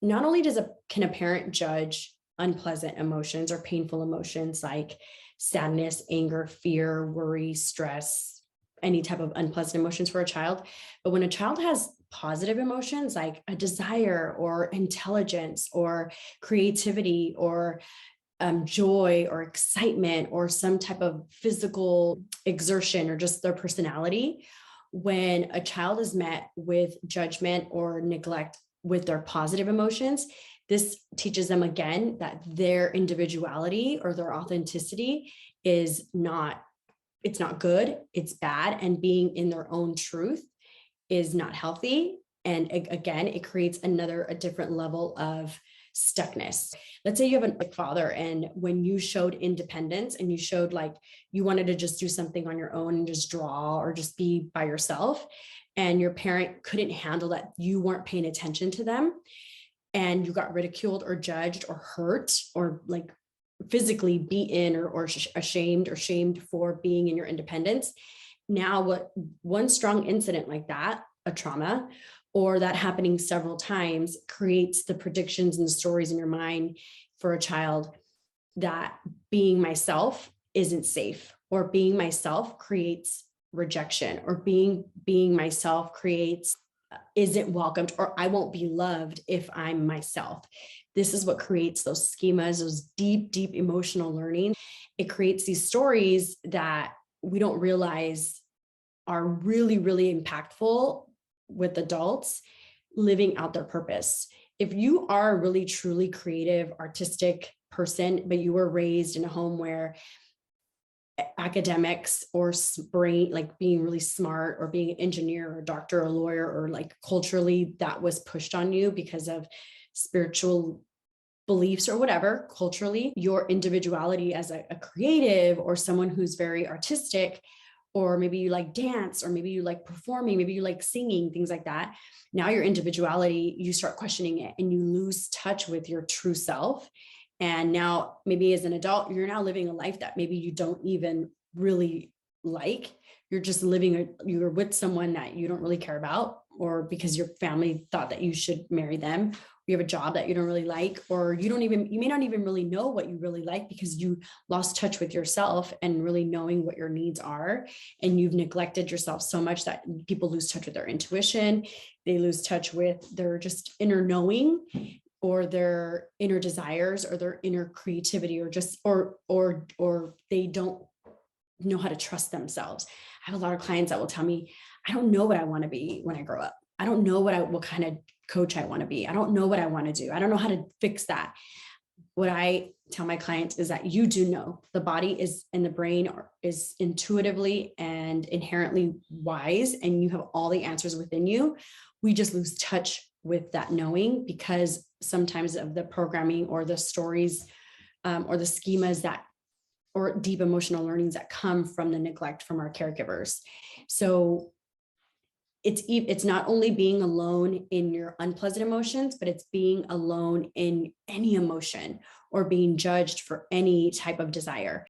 not only can a parent judge unpleasant emotions or painful emotions like sadness, anger, fear, worry, stress, any type of unpleasant emotions for a child, but when a child has positive emotions like a desire or intelligence or creativity or joy or excitement or some type of physical exertion or just their personality, when a child is met with judgment or neglect with their positive emotions, this teaches them again that their individuality or their authenticity is not, it's not good, it's bad, and being in their own truth is not healthy. And again, it creates a different level of stuckness. Let's say you have a father, and when you showed independence and you showed like you wanted to just do something on your own and just draw or just be by yourself, and your parent couldn't handle that you weren't paying attention to them, and you got ridiculed or judged or hurt or like physically beaten or ashamed or shamed for being in your independence. Now, what one strong incident like that, a trauma, or that happening several times creates the predictions and the stories in your mind for a child that being myself isn't safe, or being myself creates rejection, or being myself creates isn't welcomed, or I won't be loved if I'm myself. This is what creates those schemas, those deep, deep emotional learning. It creates these stories that we don't realize are really, really impactful with adults living out their purpose. If you are a really, truly creative, artistic person, but you were raised in a home where academics or brain, like being really smart or being an engineer or a doctor or a lawyer, or like culturally that was pushed on you because of spiritual beliefs or whatever, culturally, your individuality as a creative or someone who's very artistic, or maybe you like dance, or maybe you like performing, maybe you like singing, things like that. Now your individuality, you start questioning it and you lose touch with your true self. And now maybe as an adult, you're now living a life that maybe you don't even really like. You're just you're with someone that you don't really care about, or because your family thought that you should marry them. You have a job that you don't really like, or you may not even really know what you really like because you lost touch with yourself and really knowing what your needs are. And you've neglected yourself so much that people lose touch with their intuition. They lose touch with their just inner knowing, or their inner desires, or their inner creativity, or just or they don't know how to trust themselves. I have a lot of clients that will tell me, I don't know what I want to be when I grow up. I don't know what kind of coach I want to be. I don't know what I want to do. I don't know how to fix that. What I tell my clients is that you do know. The body is, and the brain is intuitively and inherently wise, and you have all the answers within you. We just lose touch with that knowing because sometimes of the programming or the stories, or the schemas that, or deep emotional learnings that come from the neglect from our caregivers. So it's not only being alone in your unpleasant emotions, but it's being alone in any emotion or being judged for any type of desire.